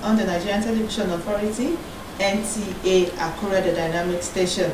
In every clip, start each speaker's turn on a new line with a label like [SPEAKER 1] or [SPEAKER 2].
[SPEAKER 1] on the Nigerian Television Authority, Nta Akure, the dynamic station.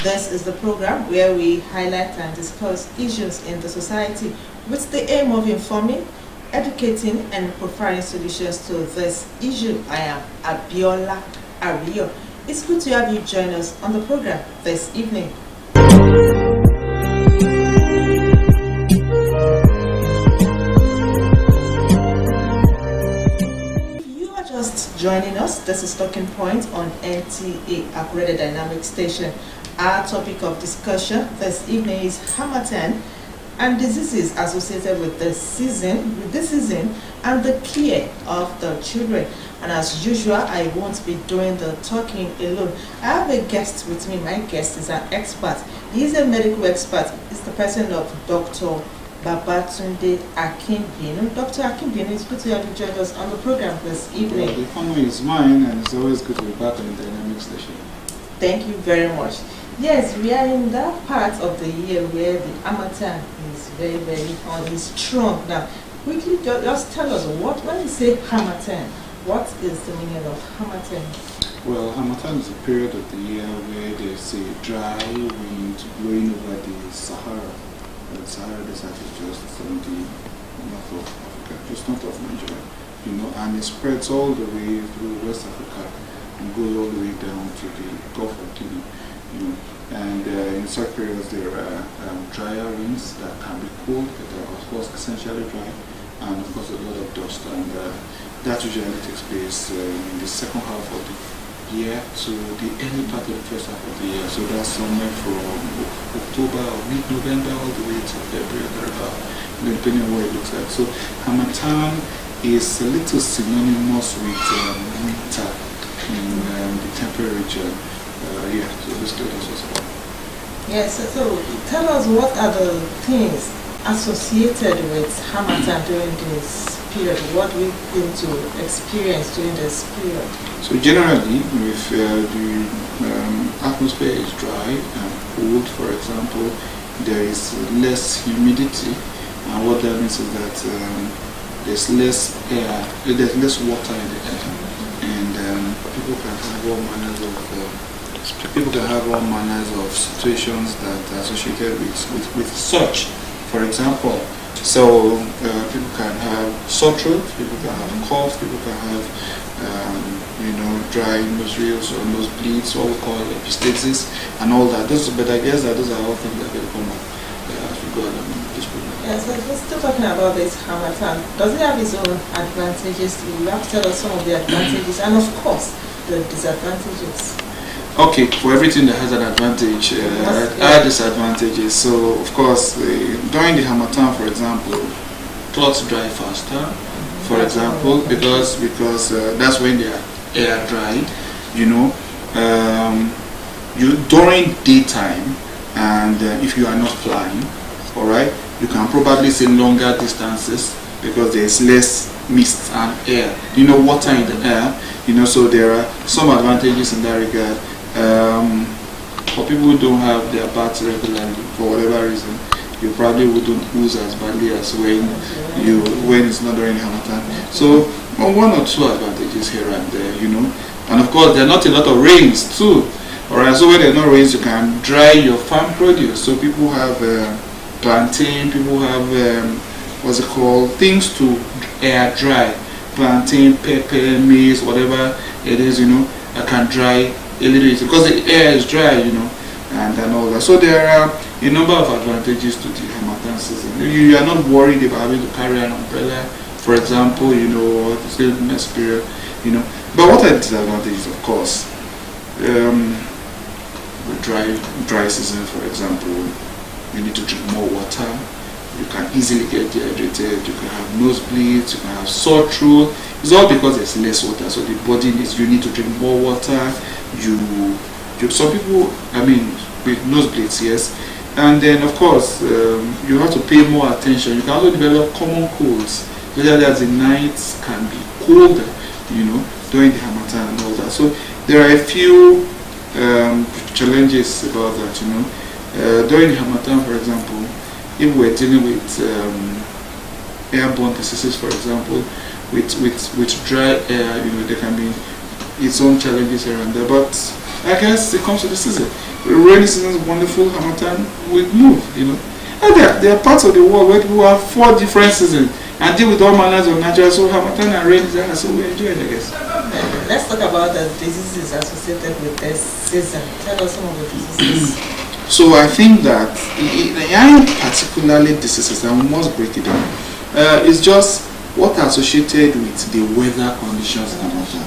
[SPEAKER 1] This is the program where we highlight and discuss issues in the society with the aim of informing, educating, and providing solutions to this issue. I am Abiola Ario. It's good to have you join us on the program this evening. Joining us, this is Talking Point on Nta Akure, the dynamic station. Our topic of discussion this evening is Harmattan and diseases associated with this season, and the care of the children. And as usual, I won't be doing the talking alone. I have a guest with me. My guest is an expert. He is a medical expert. It's the person of Dr. Nta Akure. Dr. Akure, it's good to have you join us on the program this evening.
[SPEAKER 2] Well, the honor is mine, and it's always good to be back on the dynamic station.
[SPEAKER 1] Thank you very much. Yes, we are in that part of the year where the Harmattan is very strong. Now, quickly, just tell us when you say Harmattan, what is the meaning of Harmattan?
[SPEAKER 2] Well, Harmattan is a period of the year where there's a dry wind blowing over the Sahara. The Sahara Desert is just on the north of Africa, just north of Nigeria, and it spreads all the way through West Africa and goes all the way down to the Gulf of Guinea, And in such periods there are drier winds that can be cold, but are of course essentially dry, and of course a lot of dust, and that usually takes place in the second half of the year to the early part of the first half of the year. So that's somewhere from October or mid-November all the way to February, depending on what it looks like. So Harmattan is a little synonymous with winter in the temperate region. So this tells us about.
[SPEAKER 1] Yes, so tell us what are the things associated with Harmattan during this period? What we're going to experience during this period?
[SPEAKER 2] So generally, if the atmosphere is dry and cold, for example, there is less humidity, and what that means is that there's less air, there's less water in the air, and people can have all manners of situations that are associated with such. For example, so people can have sore throat, people can have cough, people can have dry nostrils or nosebleeds, what we call epistaxis, and all that. But I guess that those are all things that are very common as we go along in this program.
[SPEAKER 1] Yeah, so we're still talking about this Harmattan. Does it have its own advantages? You have to tell us some of the advantages and of course the disadvantages.
[SPEAKER 2] Okay, for everything that has an advantage, are disadvantages. So, of course, during the Harmattan, for example, clothes dry faster. For example, because that's when they are air dried. During daytime, and if you are not flying, all right, you can probably see longer distances because there is less mist and air. Water in the air. So there are some advantages in that regard. For people who don't have their baths regularly for whatever reason, you probably wouldn't ooze as badly as when it's not during Harmattan. So one or two advantages here and there, and of course there are not a lot of rains too. Alright, so when there are no rains, you can dry your farm produce. So people have plantain, people have things to air dry, plantain, pepper, maize, whatever it is, that can dry a little bit because the air is dry, and all that. So there are a number of advantages to the Harmattan season. You are not worried about having to carry an umbrella, for example, or the stillness period, But what are the disadvantages? Of course, the dry season, for example, you need to drink more water. You can easily get dehydrated. You can have nosebleeds. You can have sore throat. It's all because there's less water. So the body you need to drink more water. Some people, with nosebleeds, yes. And then, of course, you have to pay more attention. You can also develop common colds, especially as the nights can be colder, during the Harmattan and all that. So there are a few challenges about that, During the Harmattan, for example, if we're dealing with airborne diseases, for example, with dry air, there can be its own challenges here and there. But I guess it comes to the season. The rainy season is wonderful. Harmattan will move. And there are parts of the world where people have 4 different seasons and deal with all manners of nature. So Harmattan and rainy season, so we enjoy it, I guess.
[SPEAKER 1] Let's talk about the diseases associated with this season. Tell us some of the diseases.
[SPEAKER 2] So I think that particularly diseases, and we must break it down. It's just what are associated with the weather conditions in Harmattan.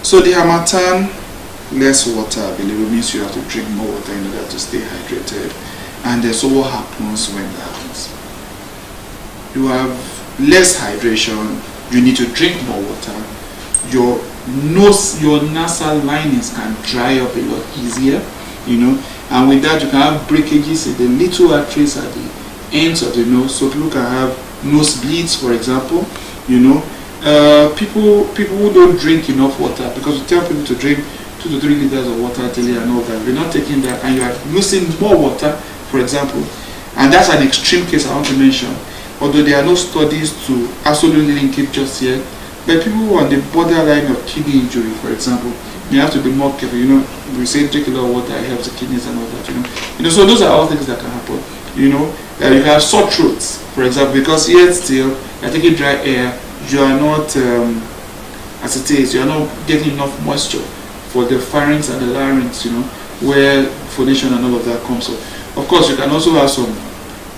[SPEAKER 2] So the Harmattan, less water available means you have to drink more water in order to stay hydrated. And so what happens when that happens? You have less hydration, you need to drink more water, your nasal linings can dry up a lot easier, and with that you can have breakages in the little arteries at the ends of the nose, so people can have nosebleeds, for example. People who don't drink enough water, because we tell people to drink 2 to 3 liters of water daily and all that, they're not taking that, and you are losing more water, for example, and that's an extreme case I want to mention, although there are no studies to absolutely link it just yet. But people who are on the borderline of kidney injury, for example, you have to be more careful. We say drink a lot of water, it helps the kidneys and all that. So those are all things that can happen. You can have sore throats, for example, because yet still you're taking dry air, you are not, as it is, you are not getting enough moisture for the pharynx and the larynx, where phonation and all of that comes up. Of course, you can also have some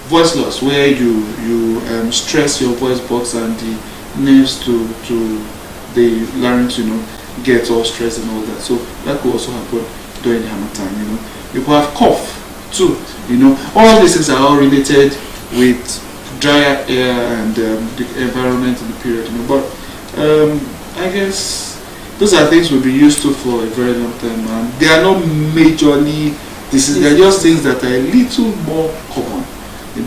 [SPEAKER 2] voice loss where you stress your voice box and the nerves to the larynx, get all stressed and all that. So that could also happen during the Harmattan. You could have cough too. All these things are all related with drier air and the environment in the period. But I guess those are things we'll be used to for a very long time. And they are not majorly diseases. They are just things that are a little more common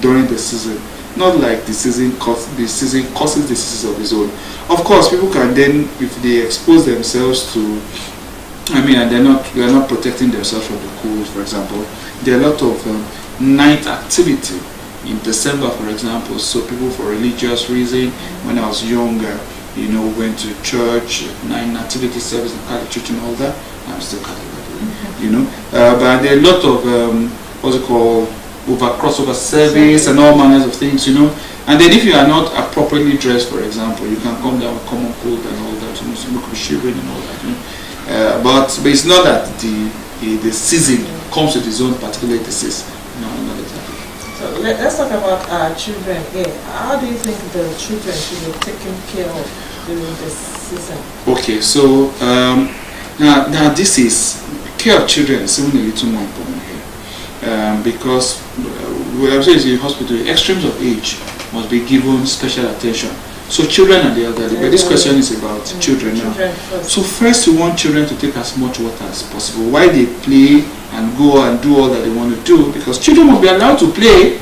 [SPEAKER 2] during the season. Not like the season causes diseases of its own. Of course, people can then, if they expose themselves to, and they're not protecting themselves from the cold, for example. There are a lot of night activity in December, for example. So people, for religious reason, when I was younger, went to church, night nativity service in Catholic church and all that. I'm still Catholic, but there are a lot of what's it called, crossover service and all manners of things, and then if you are not appropriately dressed, for example, you can come down with common cold and all that, so you could be shivering and all that, but it's not that the season comes with its own particular disease. No, not exactly.
[SPEAKER 1] So let's talk about our children here. How do you think the children should be taken care of during this season? Okay,
[SPEAKER 2] so now this is care of children is even a little more important here. Because I'm saying in hospital, extremes of age must be given special attention. So children and the elderly, but this question is about children now. So first we want children to take as much water as possible while they play and go and do all that they want to do, because children will be allowed to play.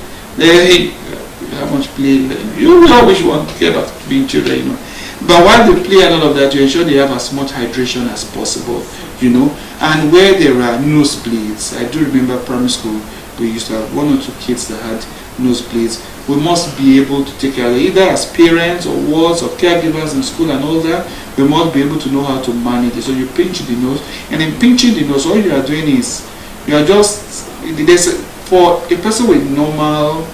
[SPEAKER 2] How much play? You always want to care about being children, But while they play and all of that, you ensure they have as much hydration as possible, And where there are nosebleeds, I do remember primary school, we used to have 1 or 2 kids that had nosebleeds. We must be able to take care of it, either as parents or wards or caregivers in school and all that. We must be able to know how to manage it. So you pinch the nose, and in pinching the nose, all you are doing is, you are just, for a person with normal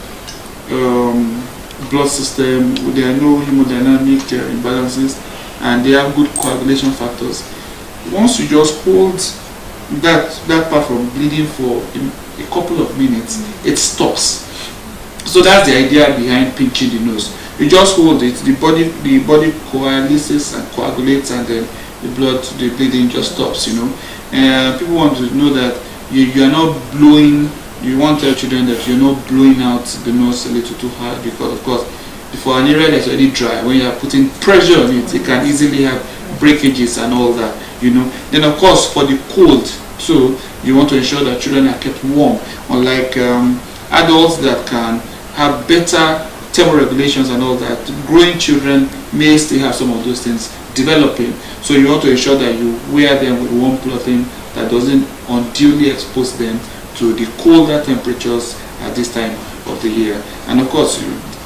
[SPEAKER 2] blood system, there are no hemodynamic imbalances, and they have good coagulation factors. Once you just hold that part from bleeding for a couple of minutes, it stops. So that's the idea behind pinching the nose. You just hold it, the body coalesces and coagulates, and then the bleeding just stops. People want to know that you are not blowing. You want to tell children that you're not blowing out the nose a little too hard, because of course, for an area that's already dry, when you are putting pressure on it, it can easily have breakages and all that. Then of course, for the cold too, you want to ensure that children are kept warm, unlike adults that can have better thermoregulations and all that. Growing children may still have some of those things developing, so you want to ensure that you wear them with warm clothing that doesn't unduly expose them to the colder temperatures at this time of the year. And of course,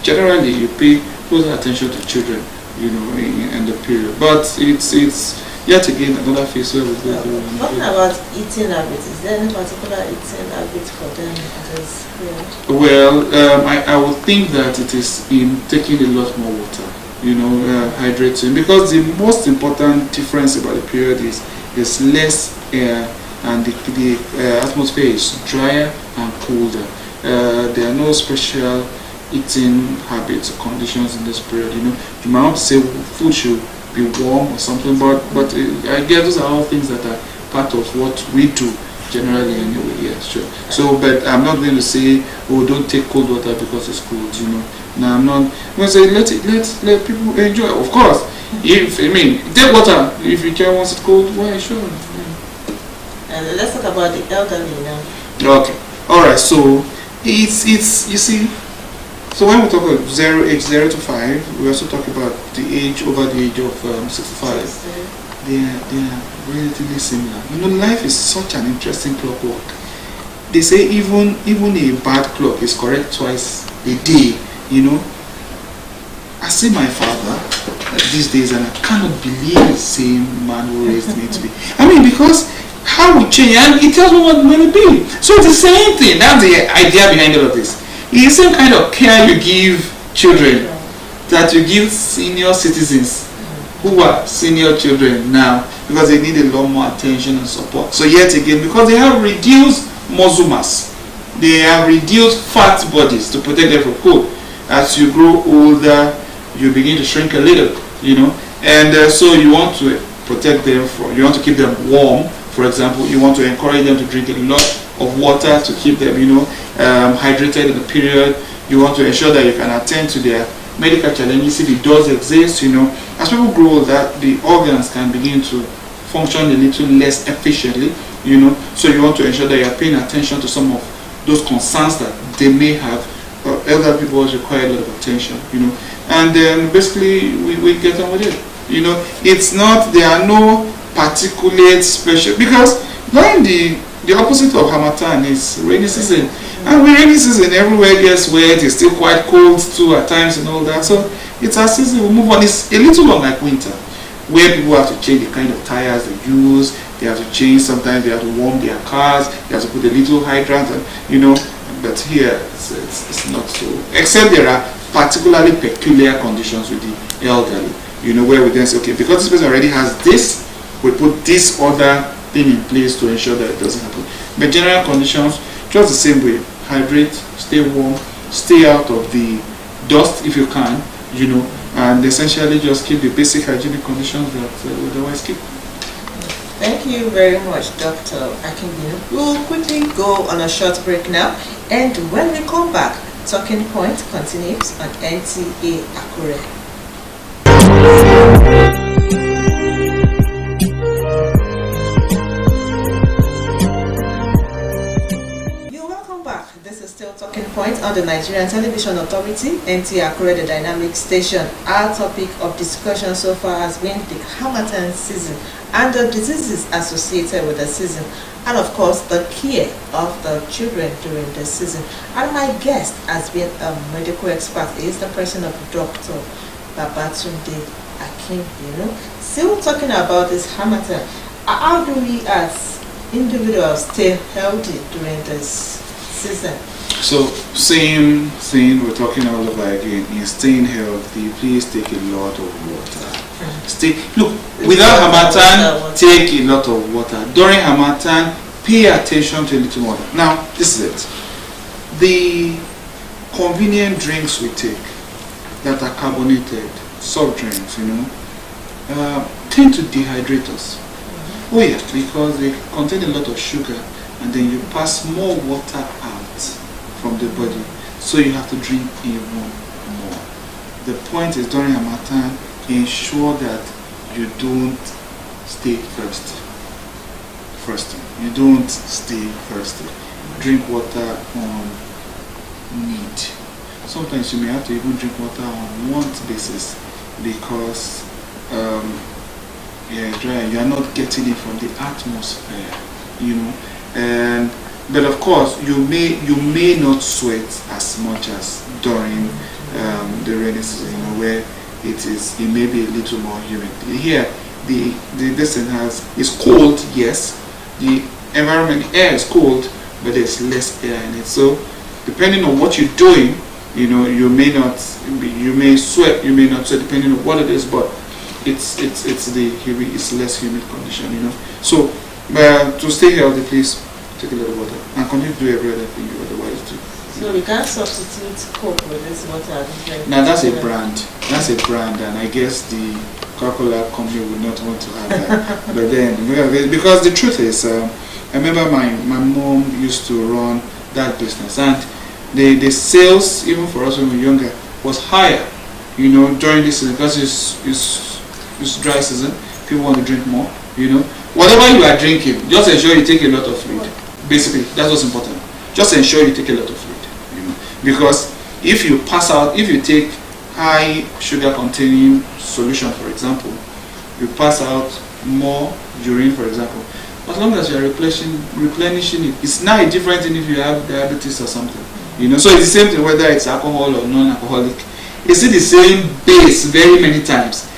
[SPEAKER 2] generally you pay close attention to children, in the period. But it's yet again another phase where we go through.
[SPEAKER 1] Talking about eating habits, is there any particular eating habit for them at this period?
[SPEAKER 2] Well, I would think that it is in taking a lot more water, hydrating, because the most important difference about the period is there's less air and the atmosphere is drier and colder. There are no special eating habits or conditions in this period. You might not say food should be warm or something, but I guess those are all things that are part of what we do generally anyway. Yeah, sure. So, but I'm not going to say, oh, don't take cold water because it's cold. No, I'm not. I'm going to say let people enjoy. Of course, if take water if you can once it's cold. Why sure. Yeah.
[SPEAKER 1] And let's talk about the elderly now.
[SPEAKER 2] Okay. All right. So it's you see. So when we talk about age 0 to 5, we also talk about the age over the age of 65. They are relatively similar. Life is such an interesting clockwork. They say even a bad clock is correct twice a day. I see my father these days, and I cannot believe the same man who raised me to be. Because how we change, and it tells me what we will be. So it's the same thing. That's the idea behind all of this. It's the same kind of care you give children that you give senior citizens who are senior children now, because they need a lot more attention and support. So yet again, because they have reduced muscle mass, they have reduced fat bodies to protect them from cold. As you grow older, you begin to shrink a little, and so you want to protect them you want to keep them warm. For example, you want to encourage them to drink a lot of water to keep them, hydrated in the period. You want to ensure that you can attend to their medical challenges if it does exist. As people grow older, the organs can begin to function a little less efficiently. So you want to ensure that you are paying attention to some of those concerns that they may have. Elder people always require a lot of attention. And then basically we get on with it. It's not, there are no particulate special, because during the opposite of Harmattan is rainy season, and with rainy season everywhere gets wet. It's still quite cold too at times and all that. So it's a season we move on. It's a little unlike winter, where people have to change the kind of tires they use. They have to change. Sometimes they have to warm their cars. They have to put a little hydrant, and But here it's not so. Except there are particularly peculiar conditions with the elderly. Where we then say, okay, because this person already has this, we put this other thing in place to ensure that it doesn't happen. But general conditions, just the same way: hydrate, stay warm, stay out of the dust if you can, and essentially just keep the basic hygienic conditions that we otherwise keep.
[SPEAKER 1] Thank you very much, Dr. Akinbinu. We'll quickly go on a short break now, and when we come back, Talking Point continues on Nta Akure. Talking Point on the Nigerian Television Authority, Nta Akure, the dynamic station. Our topic of discussion so far has been the Harmattan season and the diseases associated with the season, and of course the care of the children during the season. And my guest has been a medical expert. He is the person of Dr. Babatunde Akinbinu. Still talking about this Harmattan. How do we as individuals stay healthy during this season?
[SPEAKER 2] So same thing we're talking all over again. In staying healthy, please take a lot of water. Look, without Harmattan, take a lot of water. During Harmattan, pay attention to a little water. Now, this is it. The convenient drinks we take that are carbonated, soft drinks, tend to dehydrate us. Oh yeah, because they contain a lot of sugar, and then you pass more water out from the body, so you have to drink even more. The point is, during Harmattan, ensure that you don't stay thirsty. You don't stay thirsty. Drink water on need. Sometimes you may have to even drink water on want basis, because you are not getting it from the atmosphere, but of course you may not sweat as much as during the rainy season, where it may be a little more humid. Here, the this thing is cold, yes. The environment, the air is cold, but there's less air in it. So depending on what you're doing, you know, you may sweat, you may not sweat, depending on what it is, but it's less humid condition, you know. So to stay healthy, please take a little water and continue to do every other thing you otherwise do.
[SPEAKER 1] So we can't substitute Coke with this water.
[SPEAKER 2] Now that's a brand. That's a brand, and I guess the Coca-Cola company would not want to have that. But then, because the truth is, I remember my mom used to run that business, and the sales, even for us when we were younger, was higher, you know, during this season, because it's dry season. People want to drink more, you know. Whatever you are drinking, just ensure you take a lot of fluid. Basically, that's what's important. Just ensure you take a lot of fluid, you know, because if you pass out, if you take high sugar containing solution, for example, you pass out more urine, for example. As long as you are replenishing it, it's now a different thing if you have diabetes or something, you know. So it's the same thing whether it's alcohol or non-alcoholic. It's the same base very many times.